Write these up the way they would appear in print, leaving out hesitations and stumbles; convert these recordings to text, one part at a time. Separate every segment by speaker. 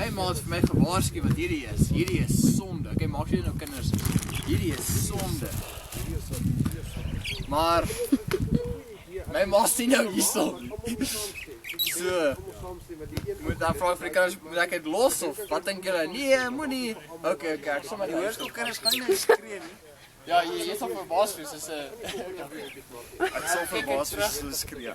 Speaker 1: my ma het vir my gewaarsku wat hierdie is sonde. Okay, maak jy nou kinders. Hierdie is sonde. Maar my ma sien nou hierso. So. Moet dan vra vir die kinders, moet ek dit los of wat dink julle? Nee, moenie. Okay, ek sal maar die hoërskoolkinders gaan nie skree nie. Ja, jy sal verbaas wees as ek sal verbaas wees as hulle skree.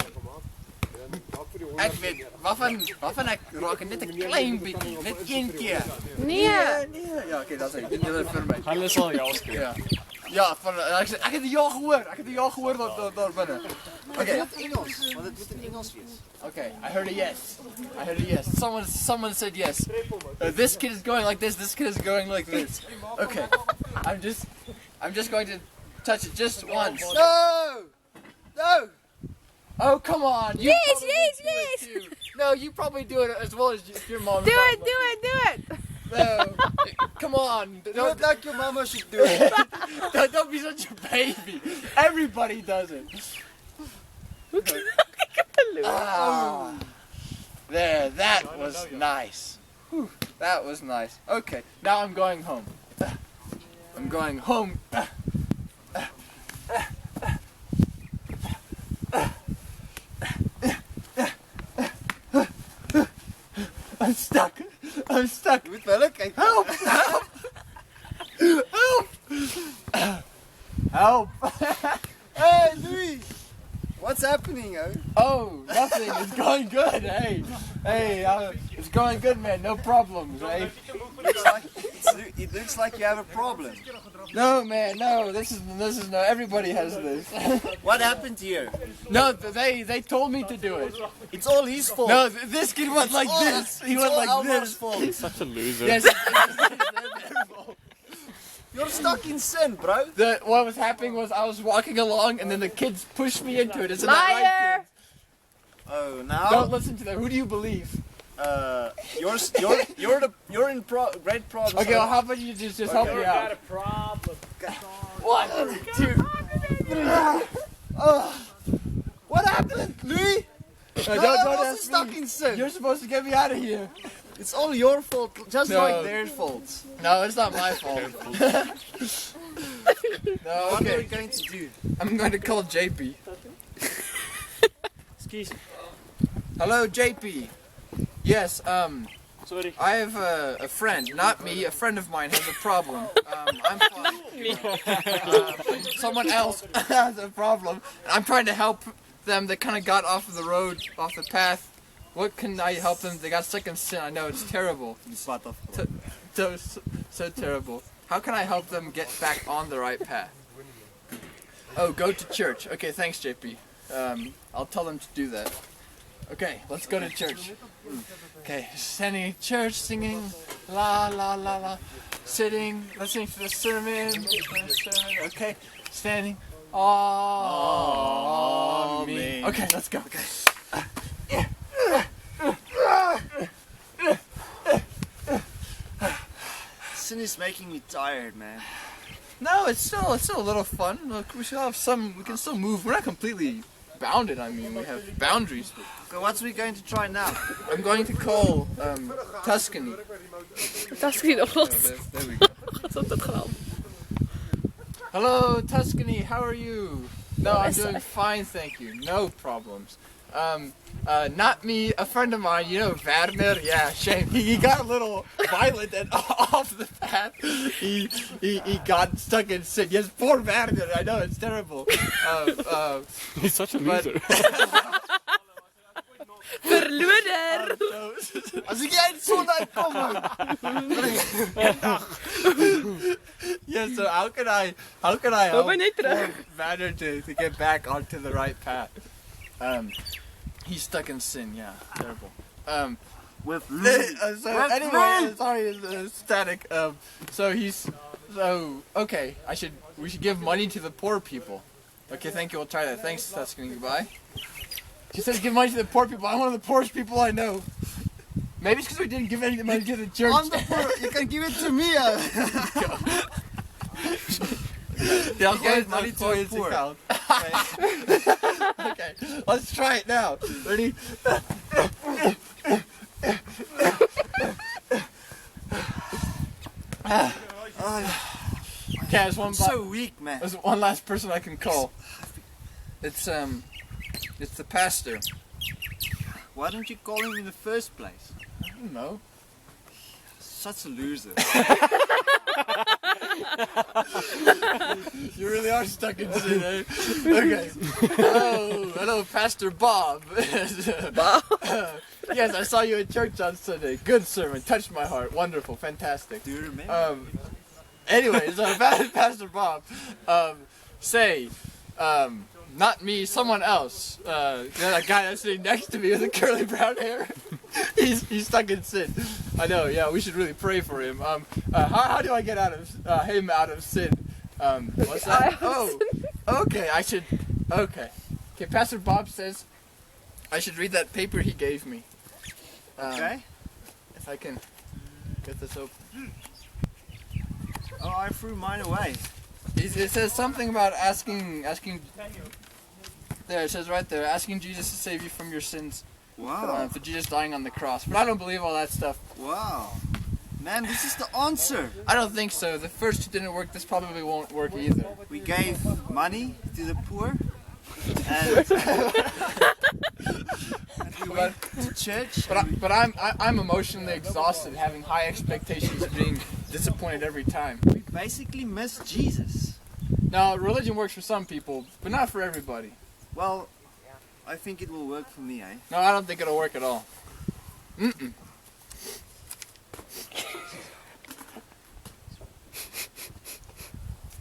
Speaker 1: Ek weet, waarvan ek raak net 'n klein bietjie, net een keer.
Speaker 2: Nee.
Speaker 1: Ja, okay, dat is dit. Julle vir my.
Speaker 3: Hulle sal ja skree.
Speaker 1: Ja, ek het 'n ja gehoor daar binne. Okay.
Speaker 4: Want dit moet in Engels wees.
Speaker 1: Okay, I heard a yes. Someone said yes. This kid is going like this kid is going like this. Okay. I'm just going to touch it just once.
Speaker 4: No!
Speaker 1: Oh, come on.
Speaker 2: Yes.
Speaker 1: No, you probably do it as well as your mom.
Speaker 2: Do it.
Speaker 1: No. Come on.
Speaker 4: Do it like your mama should do it.
Speaker 1: Don't be such a baby. Everybody does it. There, that was nice. Whew, that was nice. Okay, now I'm going home. I'm going home. I'm stuck.
Speaker 4: Moet wel kyk.
Speaker 1: Help!
Speaker 4: Hey, Louis! What's happening,
Speaker 1: Oh, nothing. It's going good. Hey, it's going good, man. No problems, hey.
Speaker 4: It looks like you have a problem.
Speaker 1: No, man. No. This is no. Everybody has this.
Speaker 4: What happened here?
Speaker 1: No, they told me to do it.
Speaker 4: It's all his fault.
Speaker 1: No, this kid went like this. He went like this.
Speaker 4: Fault.
Speaker 3: Such a loser.
Speaker 1: Yes.
Speaker 4: You're stuck in sin, bro.
Speaker 1: What was happening was I was walking along and then the kids pushed me into it. Isn't that right,
Speaker 2: Liar!
Speaker 1: kids?
Speaker 4: Oh, now.
Speaker 1: Don't listen to them. Who do you believe?
Speaker 4: You're in great problems.
Speaker 1: Okay, well, how about you just help me out?
Speaker 3: Got a problem.
Speaker 1: 1, 2, 3.
Speaker 4: What happened, Louis?
Speaker 1: Don't ask
Speaker 4: stuck
Speaker 1: me.
Speaker 4: in sin.
Speaker 1: You're supposed to get me out of here.
Speaker 4: It's all your fault, just
Speaker 1: No.
Speaker 4: like their faults.
Speaker 1: No, it's not my fault. No,
Speaker 4: What are we
Speaker 1: okay.
Speaker 4: going to do?
Speaker 1: I'm going to call JP.
Speaker 3: Excuse me.
Speaker 1: Hello, JP. Yes,
Speaker 3: Sorry.
Speaker 1: I have a friend, not me, a friend of mine has a problem. I'm fine. Someone else has a problem. I'm trying to help them. They kind of got off of the road, off the path. What can I help them? They got stuck in sin. I know it's terrible. So terrible. How can I help them get back on the right path? Oh, go to church. Okay, thanks, JP. I'll tell them to do that. Okay, let's go to church. Okay, standing in church, singing, la la la la, sitting, listening to the sermon. Okay, standing. Oh, me. Okay, let's go. Okay.
Speaker 4: Sin is making me tired, man.
Speaker 1: No, it's still a little fun. Look, we can still move. We're not completely bounded. I mean, we have boundaries.
Speaker 4: So what's we going to try now?
Speaker 1: I'm going to call Tuscany.
Speaker 2: Tuscany nog los.
Speaker 1: There we go.
Speaker 2: Wat op dat gedaan?
Speaker 1: Hello, Tuscany. How are you? No, I'm doing fine, thank you. No problems. Not me, a friend of mine, you know, Werner. Yeah, shame. He got a little violent and off the path. He got stuck in sin. Yes, poor Werner. I know it's terrible.
Speaker 3: He's such a loser.
Speaker 2: Verloeder!
Speaker 4: As ek uit son uitkom.
Speaker 1: Yeah, so how can I help
Speaker 2: ben je terug?
Speaker 1: Werner to get back onto the right path? He's stuck in sin. Yeah, terrible. Anyway, sorry, it's static. Okay. We should give money to the poor people. Okay, thank you. We'll try that. Thanks, Tuscany. Goodbye. She says give money to the poor people. I'm one of the poorest people I know. Maybe it's because we didn't give any money to the church.
Speaker 4: I'm the poor. You can give it to me.
Speaker 1: Yeah, I'll give
Speaker 4: money to the poor.
Speaker 1: Account. Okay, let's try it now. Ready? Okay, there's one,
Speaker 4: So weak, man.
Speaker 1: there's one last person I can call. It's the pastor.
Speaker 4: Why don't you call him in the first place?
Speaker 1: I don't know.
Speaker 4: Such a loser.
Speaker 1: You really are stuck in sin, eh? Okay. Hello, Pastor Bob.
Speaker 2: Bob?
Speaker 1: Yes, I saw you at church on Sunday. Good sermon, touched my heart. Wonderful, fantastic.
Speaker 4: Do you remember?
Speaker 1: Anyways, Pastor Bob, not me, someone else. That guy that's sitting next to me with the curly brown hair. he's stuck in sin. I know. Yeah, we should really pray for him. How do I get him out of sin? What's that? Oh, okay. I should. Okay. Okay. Pastor Bob says I should read that paper he gave me.
Speaker 4: Okay.
Speaker 1: If I can get this open.
Speaker 4: Oh, I threw mine away.
Speaker 1: It says something about asking. There, it says right there, asking Jesus to save you from your sins.
Speaker 4: Wow.
Speaker 1: For Jesus dying on the cross. But I don't believe all that stuff.
Speaker 4: Wow. Man, this is the answer.
Speaker 1: I don't think so. The first two didn't work. This probably won't work either.
Speaker 4: We gave money to the poor. And we went to church.
Speaker 1: But I'm emotionally exhausted, having high expectations of being disappointed every time.
Speaker 4: We basically missed Jesus.
Speaker 1: Now, religion works for some people, but not for everybody.
Speaker 4: Well, I think it will work for me, eh?
Speaker 1: No, I don't think it'll work at all. Mm-mm.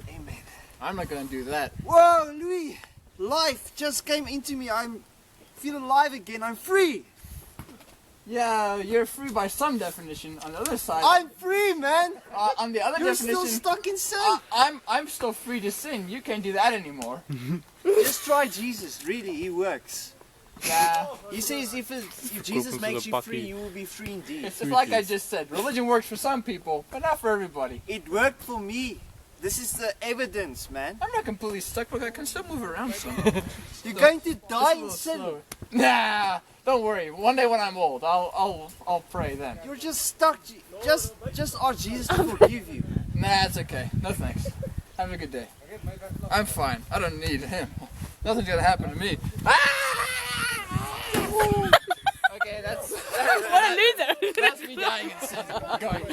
Speaker 4: Amen.
Speaker 1: I'm not gonna do that.
Speaker 4: Whoa, Louis! Life just came into me. I feel alive again. I'm free.
Speaker 1: Yeah, you're free by some definition. On the other side,
Speaker 4: I'm free, man.
Speaker 1: on the other
Speaker 4: You're
Speaker 1: definition,
Speaker 4: still stuck in sin.
Speaker 1: I'm still free to sin. You can't do that anymore.
Speaker 4: Just try Jesus. Really, he works.
Speaker 1: Nah,
Speaker 4: He says if Jesus makes you free, you will be free indeed.
Speaker 1: it's like I just said. Religion works for some people, but not for everybody.
Speaker 4: It worked for me. This is the evidence, man.
Speaker 1: I'm not completely stuck, but I can still move around some.
Speaker 4: You're going to
Speaker 1: Just
Speaker 4: die
Speaker 1: a
Speaker 4: in
Speaker 1: little
Speaker 4: sin.
Speaker 1: slower. Nah, don't worry. One day when I'm old, I'll pray then.
Speaker 4: You're just stuck. Just ask Jesus to forgive you.
Speaker 1: Nah, it's okay. No thanks. Have a good day. I'm fine. I don't need him. Nothing's gonna happen to me. Okay, that's
Speaker 2: What a loser!
Speaker 1: that's me dying in sin. Going,